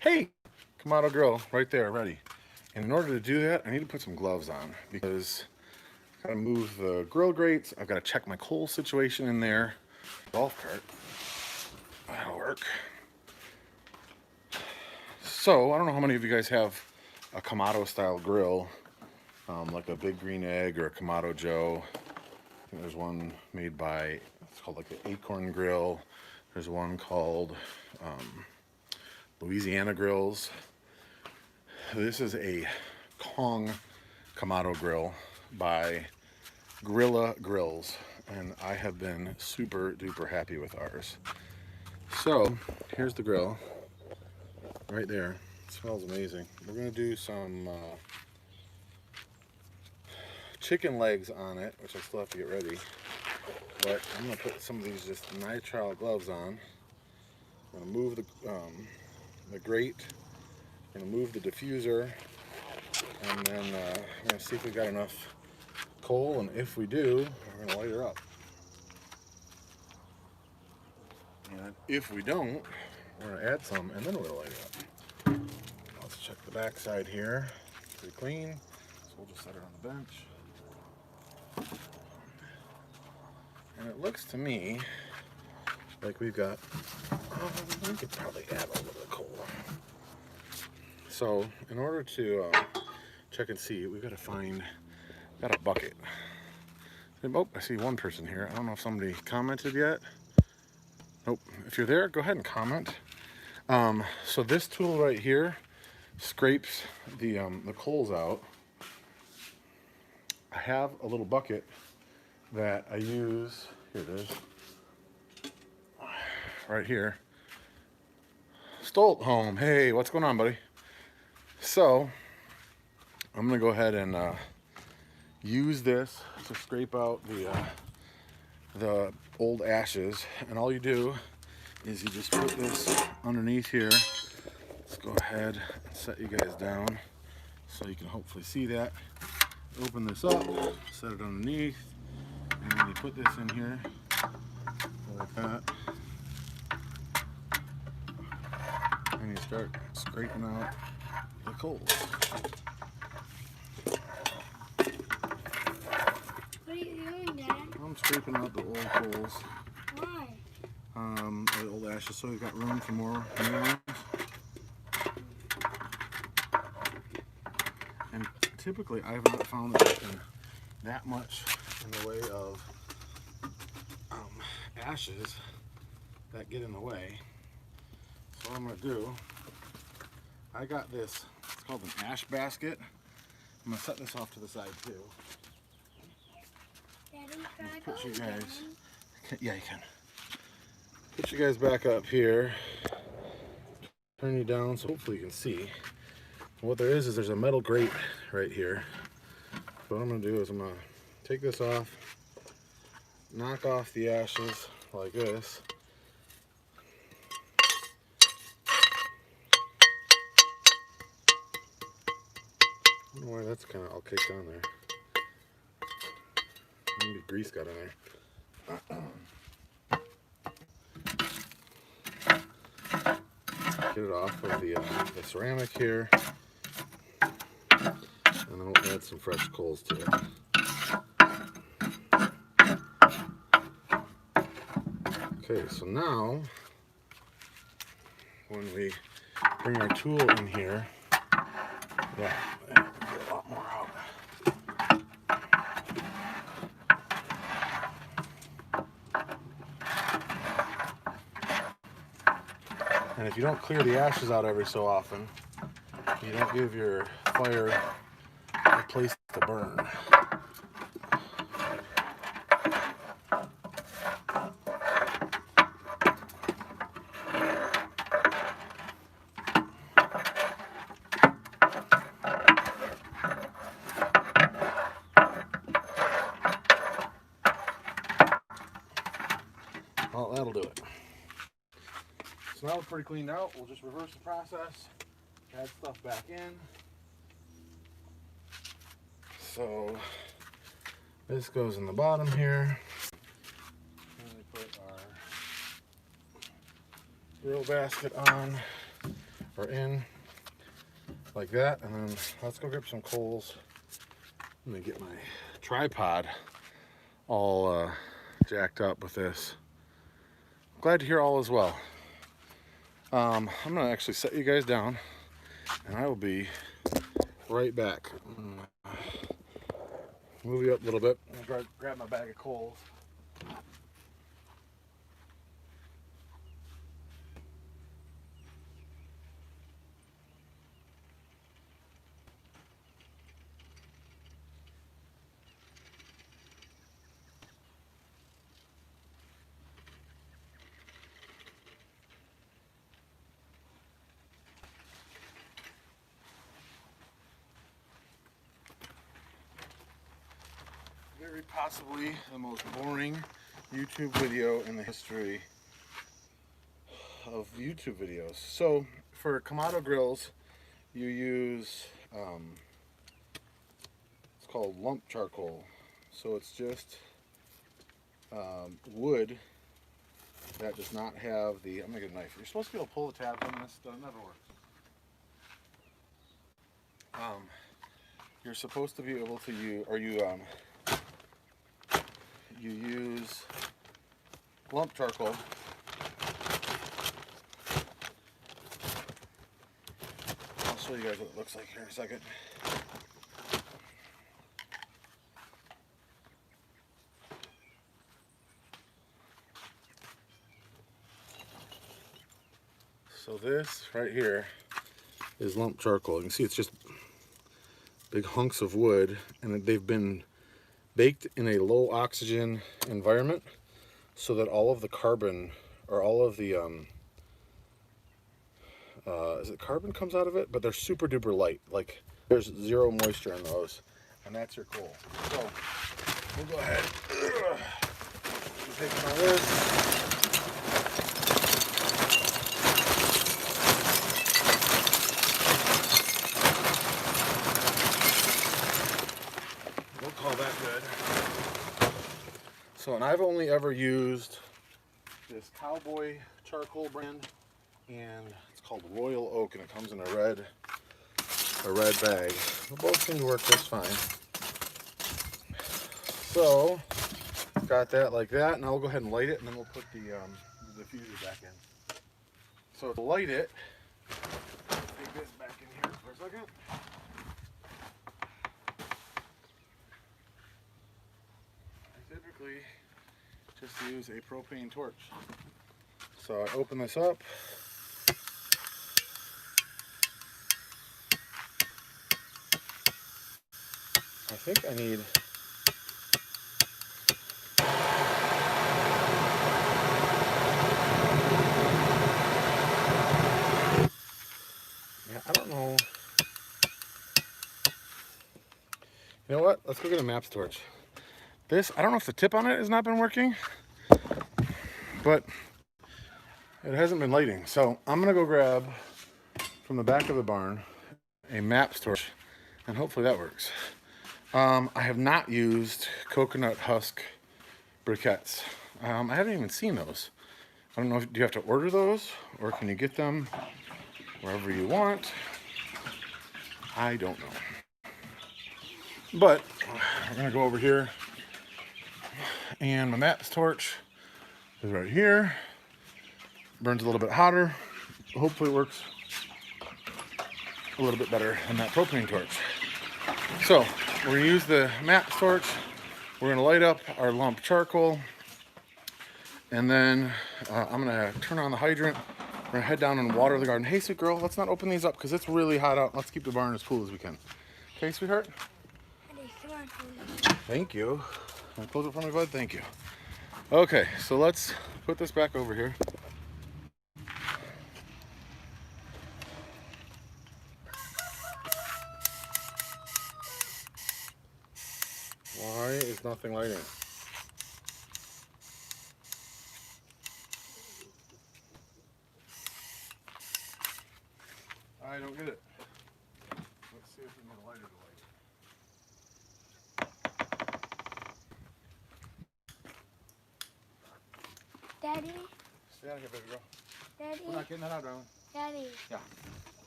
Hey, Kamado grill right there, ready. And in order to do that, I need to put some gloves on because I gotta move the grill grates. I've got to check my coal situation in there. Golf cart. That'll work. So I don't know how many of you guys have a Kamado style grill, like a Big Green Egg or a Kamado Joe. I think there's one made by, it's called like the Acorn Grill. There's one called Louisiana Grills. This is a Kong Kamado grill by Grilla Grills, and I have been super duper happy with ours. So here's the grill right there. It smells amazing. We're gonna do some chicken legs on it, which I still have to get ready, but I'm gonna put some of these just nitrile gloves on. I'm gonna move the grate. I'm gonna move the diffuser, and then I'm gonna see if we got enough coal, and if we do, we're gonna light her up. And if we don't, we're gonna add some, and then we're gonna light her up. Let's check the back side here. Pretty clean, so we'll just set her on the bench. And it looks to me like we've got, we could probably add a little bit of coal. So in order to check and see, we've got to find, got a bucket. Oh, I see one person here. I don't know if somebody commented yet. Nope. If you're there, go ahead and comment. So this tool right here scrapes the coals out. I have a little bucket that I use. Here it is. Right here. Stolt home. Hey, what's going on, buddy? So I'm gonna go ahead and use this to scrape out the old ashes, and all you do is you just put this underneath here. Let's go ahead and set you guys down so you can hopefully see that. Open this up, set it underneath, and then you put this in here like that, and you start scraping out the coals. What are you doing, Dad? I'm scraping out the old coals. Why? The old ashes, so we've got room for more new ones. And typically, I have not found that there's been that much in the way of ashes that get in the way. So what I'm going to do, I got this, it's called an ash basket. I'm going to set this off to the side too. Daddy, can I Put go you down? guys, yeah, you can. Put you guys back up here. Turn you down so hopefully you can see. What there is there's a metal grate right here. So what I'm going to do is I'm going to take this off, knock off the ashes like this. I don't know why that's kind of all caked on there. Maybe grease got in there. Get it off of the ceramic here, and then we'll add some fresh coals to it. Okay, so now when we bring our tool in here, yeah, get a lot more out. And if you don't clear the ashes out every so often, you don't give your fire a place to burn. Well, that'll do it. So now we're pretty cleaned out. We'll just reverse the process, add stuff back in. So this goes in the bottom here. And we put our grill basket on are in like that. And then let's go grab some coals. Let me get my tripod all jacked up with this. Glad to hear all is well. I'm gonna actually set you guys down and I will be right back. Move you up a little bit. I'm gonna grab my bag of coals. Very possibly the most boring YouTube video in the history of YouTube videos. So for Kamado grills, you use it's called lump charcoal. So it's just wood that does not have the. I'm gonna get a knife. You're supposed to be able to pull the tabs on this, but it never works. You're supposed to be able to use, or you use lump charcoal. I'll show you guys what it looks like here in a second. So this right here is lump charcoal. You can see it's just big hunks of wood, and they've been baked in a low oxygen environment so that all of the carbon, or all of the is it carbon comes out of it, but they're super duper light. Like there's zero moisture in those, and that's your coal. So we'll go ahead and take my wood. We'll call that good. So, and I've only ever used this Cowboy charcoal brand, and it's called Royal Oak, and it comes in a red bag. They both seem to work just fine. So, got that like that. Now we'll go ahead and light it, and then we'll put the diffuser back in. So to light it, take this back in here for a second. I typically just use a propane torch. So I open this up. I think I need I don't know. You know what? Let's go get a maps torch. This, I don't know if the tip on it has not been working, but it hasn't been lighting. So I'm gonna go grab from the back of the barn a maps torch, and hopefully that works. I have not used coconut husk briquettes. I haven't even seen those. I don't know, do you have to order those, or can you get them wherever you want? I don't know. But we're gonna go over here, and my maps torch is right here. Burns a little bit hotter. Hopefully it works a little bit better than that propane torch. So we're gonna use the maps torch. We're gonna light up our lump charcoal, and then I'm gonna turn on the hydrant. We're gonna head down and water the garden. Hey, sweet girl, let's not open these up because it's really hot out. Let's keep the barn as cool as we can. Okay, sweetheart? Come on, please. Thank you. Can I close it for me, bud? Thank you. Okay, so let's put this back over here. Why is nothing lighting? I don't get it. Let's see if we can get a lighter to light. Daddy, Stay out of here, baby girl. Daddy, We're not getting that out, darling. Daddy. Yeah.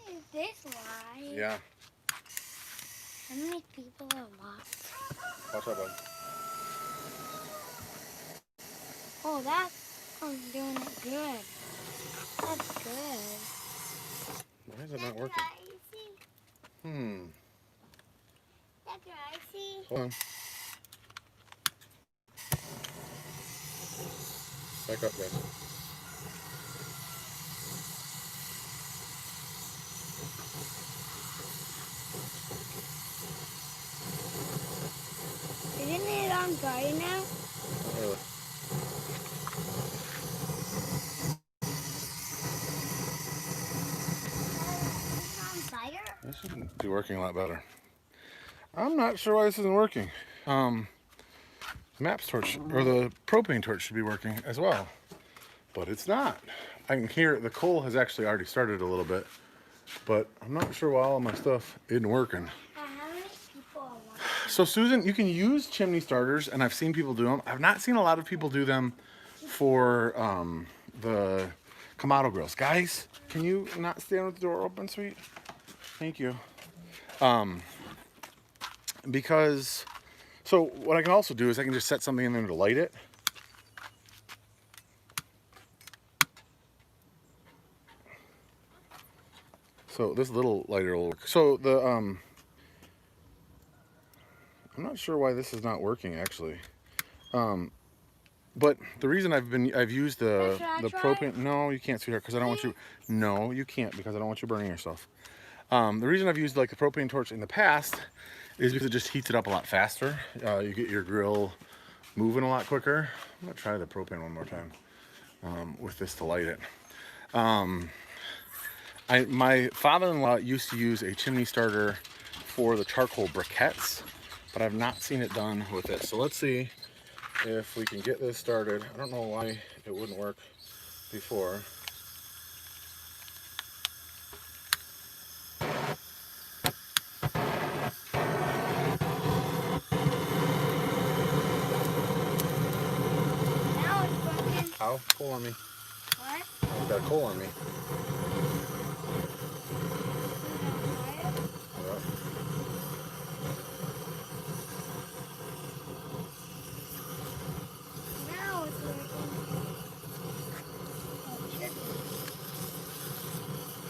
Is this why? Yeah. How many people are lost? Watch out, bud. Oh, that's doing it good. That's good. Why is it not working? That's what I see. Hold on. Back up, guys. Isn't it on fire now? Not really. Is it on fire? This should be working a lot better. I'm not sure why this isn't working. The MAPS torch, or the propane torch should be working as well. But it's not. I can hear the coal has actually already started a little bit. But I'm not sure why all of my stuff isn't working. How many people are watching? So Susan, you can use chimney starters, and I've seen people do them. I've not seen a lot of people do them for the Kamado grills. Guys, can you not stand with the door open, sweet? Thank you. Because, so what I can also do is I can just set something in there to light it. So this little lighter will work. So the, I'm not sure why this is not working actually. But the reason I've used the propane. No, you can't, sweetheart, because I don't want you. No, you can't, because I don't want you burning yourself. The reason I've used like the propane torch in the past is because it just heats it up a lot faster. You get your grill moving a lot quicker. I'm gonna try the propane one more time with this to light it. My father-in-law used to use a chimney starter for the charcoal briquettes, but I've not seen it done with this. So let's see if we can get this started. I don't know why it wouldn't work before. Now it's broken. Ow, coal on me. What? I've got a coal on me. Yep. Now it's working.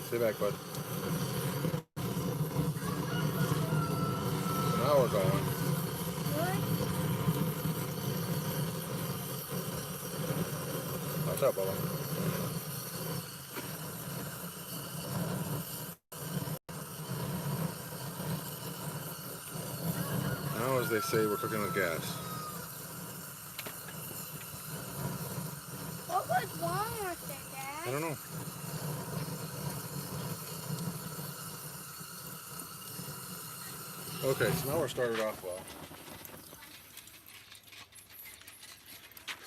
Stay back, bud. Now we're going. Good. Watch out, Bubba. Now, as they say, we're cooking with gas. What was wrong with it, Dad? I don't know. Okay, so now we're started off well.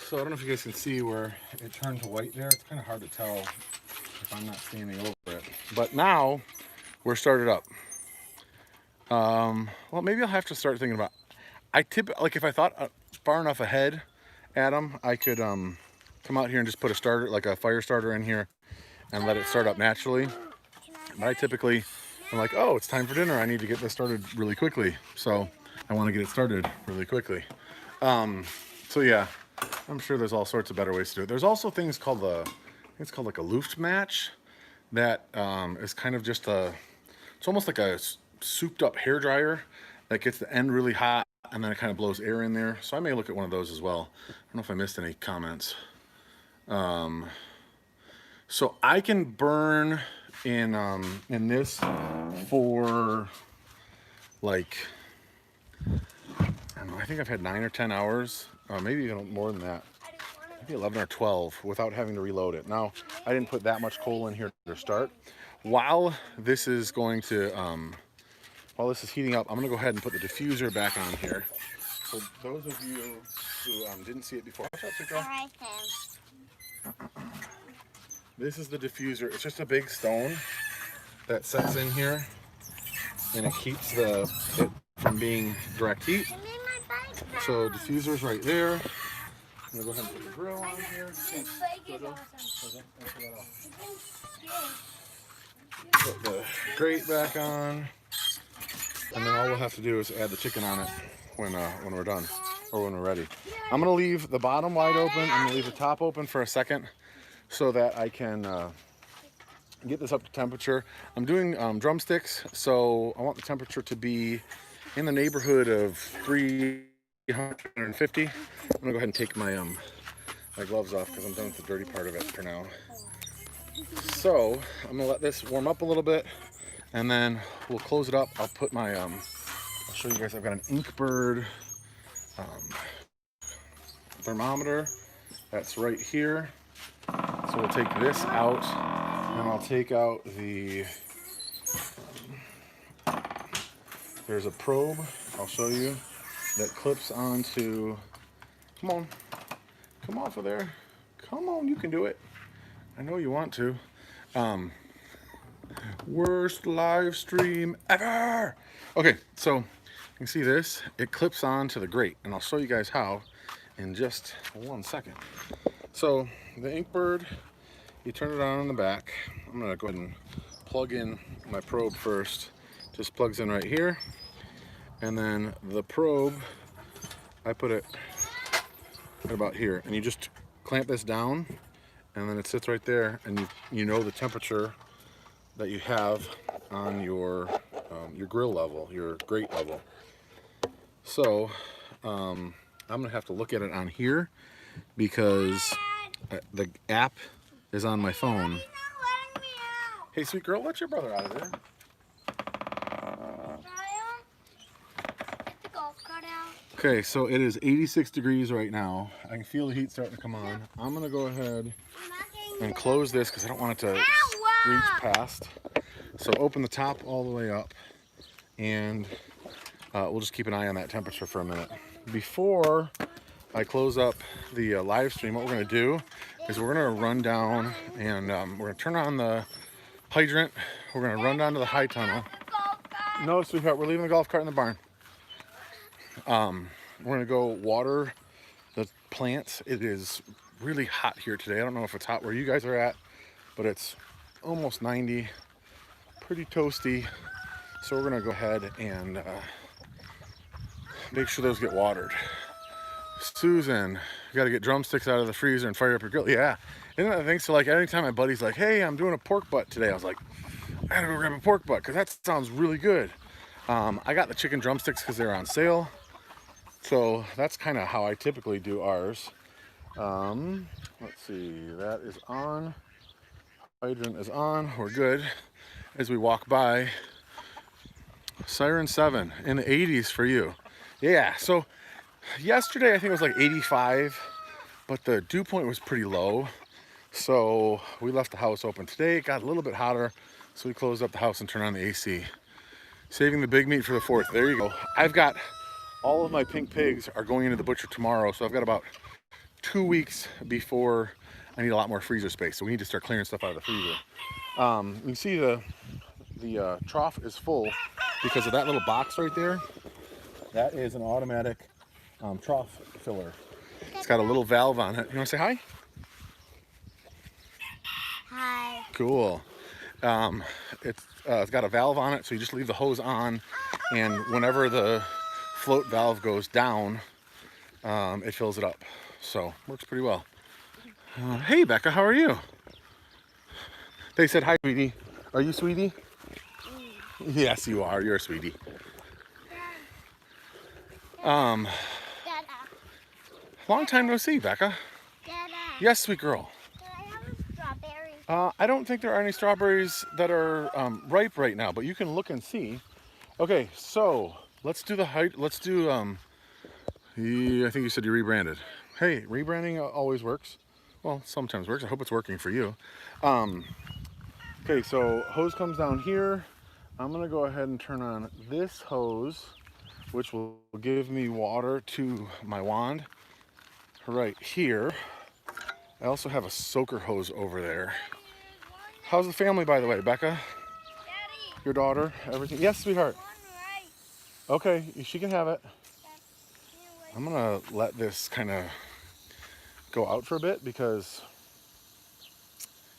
So I don't know if you guys can see where it turned to white there. It's kind of hard to tell if I'm not standing over it. But now we're started up. Well, maybe I'll have to start thinking about. Like if I thought far enough ahead, Adam, I could come out here and just put a starter, like a fire starter, in here, and let it start up naturally. But I typically, I'm like, oh, it's time for dinner. I need to get this started really quickly. So I want to get it started really quickly. So yeah, I'm sure there's all sorts of better ways to do it. There's also things called I think it's called like a Luft match. That is kind of just it's almost like a souped up hair dryer that gets the end really hot and then it kind of blows air in there. So I may look at one of those as well. I don't know if I missed any comments. So I can burn in this for like, I don't know, I think I've had 9 or 10 hours, maybe even more than that. Maybe 11 or 12 without having to reload it. Now, I didn't put that much coal in here to start. While this is going to, while this is heating up, I'm gonna go ahead and put the diffuser back on here. So those of you who didn't see it before, watch out, Chico. All right, then. This is the diffuser. It's just a big stone that sets in here, and it keeps it from being direct heat. Give me my bike So back. diffuser's right there. I'm gonna go ahead and put the grill on here. This bike is awesome. grate back on. And then all we'll have to do is add the chicken on it when we're done, or when we're ready. I'm gonna leave the bottom wide open. I'm gonna leave the top open for a second so that I can get this up to temperature. I'm doing drumsticks, so I want the temperature to be in the neighborhood of 350. I'm gonna go ahead and take my my gloves off because I'm done with the dirty part of it for now. So I'm gonna let this warm up a little bit, and then we'll close it up. I'll put my I'll show you guys. I've got an Inkbird thermometer that's right here. So we'll take this out, and I'll take out the there's a probe, I'll show you, that clips onto, come on, come off of there, come on, you can do it, I know you want to. Worst live stream ever. Okay, so you can see this, it clips on to the grate, and I'll show you guys how in just 1 second. So the Inkbird, you turn it on in the back. I'm gonna go ahead and plug in my probe first. Just plugs in right here, and then the probe, I put it right about here, and you just clamp this down, and then it sits right there, and you know the temperature that you have on your grill level, your grate level. So I'm gonna have to look at it on here because the app is on my phone. Hey, sweet girl, let your brother out of there. Okay, so it is 86 degrees right now. I can feel the heat starting to come on. I'm gonna go ahead and close this because I don't want it to reach past. So open the top all the way up, and we'll just keep an eye on that temperature for a minute. Before I close up the live stream, what we're gonna do is we're gonna run down and we're gonna turn on the hydrant. We're gonna run down to the high tunnel. No, sweetheart, we're leaving the golf cart in the barn. We're gonna go water the plants. It is really hot here today. I don't know if it's hot where you guys are at, but it's almost 90, pretty toasty. So we're gonna go ahead and make sure those get watered. Susan, you gotta get drumsticks out of the freezer and fire up your grill. Yeah, isn't that the thing? So like anytime my buddy's like, hey, I'm doing a pork butt today, I was like, I gotta go grab a pork butt because that sounds really good. I got the chicken drumsticks because they're on sale. So that's kind of how I typically do ours. Let's see, that is on. Hydrant is on, we're good. As we walk by, Siren 7 in the 80s for you. Yeah, so yesterday I think it was like 85, but the dew point was pretty low. So we left the house open. Today it got a little bit hotter, so we closed up the house and turned on the AC. Saving the big meat for the 4th. There you go. I've got all of my pink pigs are going into the butcher tomorrow, so I've got about 2 weeks before I need a lot more freezer space. So we need to start clearing stuff out of the freezer. You can see the trough is full because of that little box right there. That is an automatic trough filler. It's got a little valve on it. You want to say hi? Hi. Cool. It's got a valve on it, so you just leave the hose on, and whenever the float valve goes down, it fills it up. So works pretty well. Hey Becca, how are you? They said hi, sweetie. Are you sweetie? Yes, you are. You're a sweetie. Dada. Long time no see, Becca. Dada. Yes, sweet girl. Can I have a strawberry? I don't think there are any strawberries that are ripe right now, but you can look and see. Okay, so let's do the height. Let's do. I think you said you rebranded. Hey, rebranding always works. Well, sometimes works. I hope it's working for you. Okay, so hose comes down here. I'm gonna go ahead and turn on this hose, which will give me water to my wand right here. I also have a soaker hose over there. How's the family, by the way, Becca? Daddy. Your daughter, everything? Yes, sweetheart. Right. Okay, she can have it. I'm gonna let this kind of go out for a bit because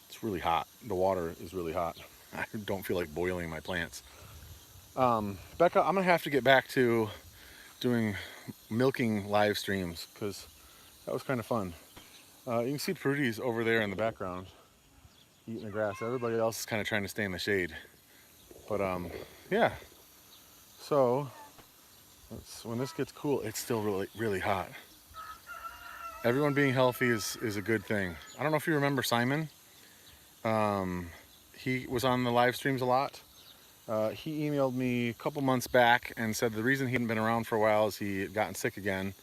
it's really hot. The water is really hot. I don't feel like boiling my plants. Becca, I'm gonna have to get back to doing milking live streams because that was kind of fun. You can see Prudy's over there in the background eating the grass. Everybody else is kind of trying to stay in the shade. But yeah. So when this gets cool, it's still really, really hot. Everyone being healthy is a good thing. I don't know if you remember Simon. He was on the live streams a lot. He emailed me a couple months back and said the reason he hadn't been around for a while is he had gotten sick again.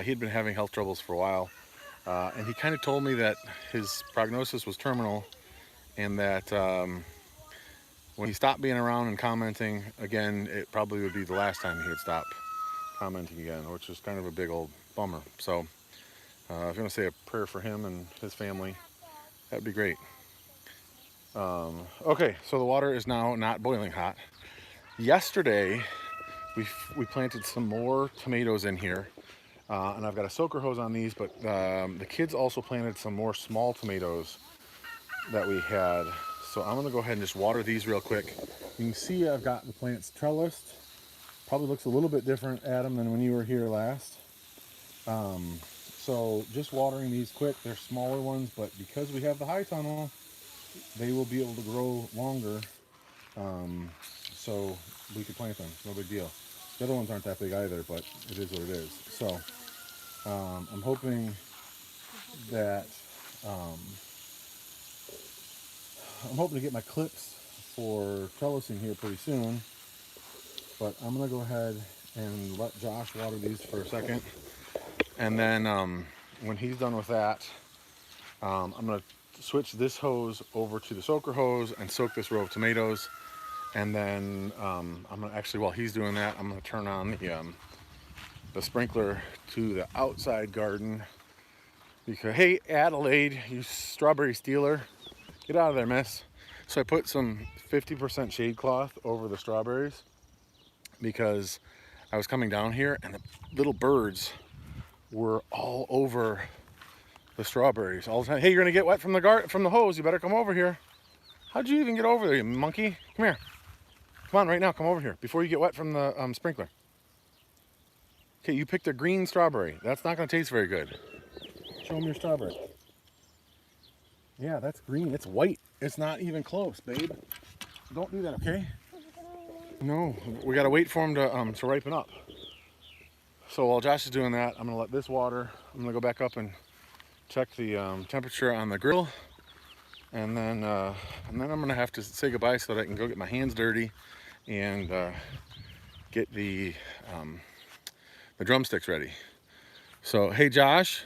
He had been having health troubles for a while. And he kind of told me that his prognosis was terminal and that when he stopped being around and commenting again, it probably would be the last time he would stop commenting again, which is kind of a big old bummer. So if you want to say a prayer for him and his family, that'd be great. Okay, so the water is now not boiling hot. Yesterday, we planted some more tomatoes in here, and I've got a soaker hose on these, but the kids also planted some more small tomatoes that we had. So I'm gonna go ahead and just water these real quick. You can see I've got the plants trellised. Probably looks a little bit different, Adam, than when you were here last. So just watering these quick. They're smaller ones, but because we have the high tunnel, they will be able to grow longer. So we could plant them, no big deal. The other ones aren't that big either, but it is what it is. So I'm hoping that I'm hoping to get my clips for trellising here pretty soon, but I'm gonna go ahead and let Josh water these for a second, and then when he's done with that, I'm gonna switch this hose over to the soaker hose and soak this row of tomatoes, and then I'm gonna actually, while he's doing that, I'm gonna turn on the sprinkler to the outside garden because, hey Adelaide, you strawberry stealer, get out of there, miss. So I put some 50% shade cloth over the strawberries because I was coming down here and the little birds were all over the strawberries all the time. Hey, you're gonna get wet from the hose. You better come over here. How'd you even get over there, you monkey? Come here. Come on, right now, come over here before you get wet from the sprinkler. Okay, you picked a green strawberry. That's not gonna taste very good. Show them your strawberry. Yeah, that's green. It's white. It's not even close, babe. Don't do that, okay? No, we gotta wait for them to ripen up. So while Josh is doing that, I'm gonna let this water. I'm gonna go back up and check the temperature on the grill, and then I'm gonna have to say goodbye so that I can go get my hands dirty and get the drumsticks ready. So hey Josh,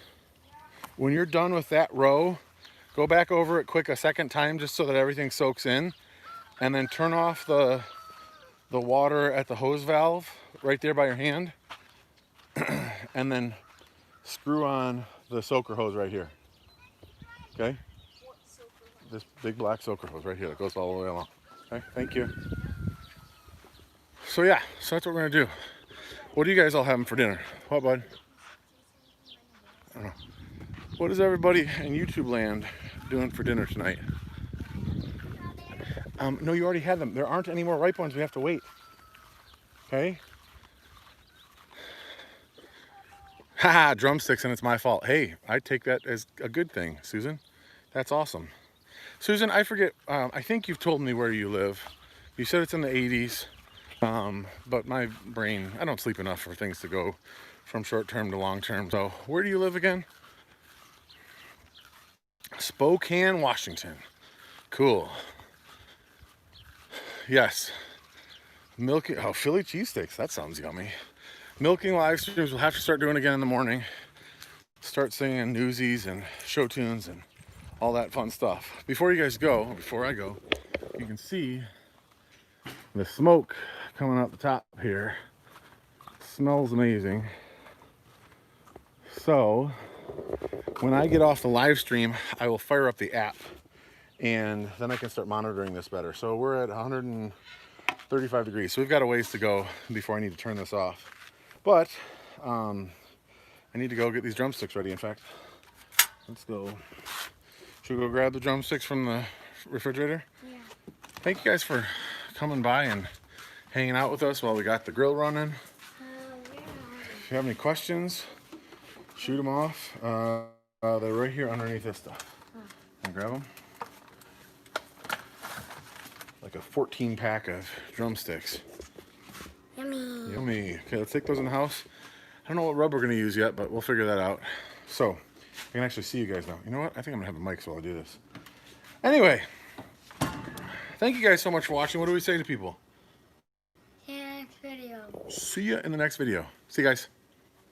when you're done with that row, go back over it quick a second time just so that everything soaks in, and then turn off the water at the hose valve right there by your hand, and then screw on the soaker hose right here. Okay? This big black soaker hose right here that goes all the way along. Okay, thank you. So yeah, so that's what we're gonna do. What are you guys all having for dinner? What, bud? I don't know. What is everybody in YouTube land doing for dinner tonight? No, you already had them. There aren't any more ripe ones. We have to wait. Okay? Haha, drumsticks, and it's my fault. Hey, I take that as a good thing, Susan. That's awesome. Susan, I forget, I think you've told me where you live. You said it's in the 80s, but my brain, I don't sleep enough for things to go from short term to long term. So where do you live again? Spokane, Washington. Cool. Yes. Milking, oh, Philly cheesesteaks, that sounds yummy. Milking live streams, we'll have to start doing again in the morning. Start singing newsies and show tunes and all that fun stuff. Before you guys go, before I go, you can see the smoke coming out the top here. Smells amazing. So when I get off the live stream, I will fire up the app and then I can start monitoring this better. So we're at 135 degrees. So we've got a ways to go before I need to turn this off. But I need to go get these drumsticks ready. In fact, let's go. Should we go grab the drumsticks from the refrigerator? Yeah. thank you guys for coming by and hanging out with us while we got the grill running. Yeah. If you have any questions, shoot them off. They're right here underneath this stuff. And grab them. Like a 14 pack of drumsticks. Yummy. Yummy. Okay, let's take those in the house. I don't know what rub we're going to use yet, but we'll figure that out. So, I can actually see you guys now. You know what? I think I'm going to have a mic while I do this. Anyway, thank you guys so much for watching. What do we say to people? See you next video. See ya in the next video. See you guys.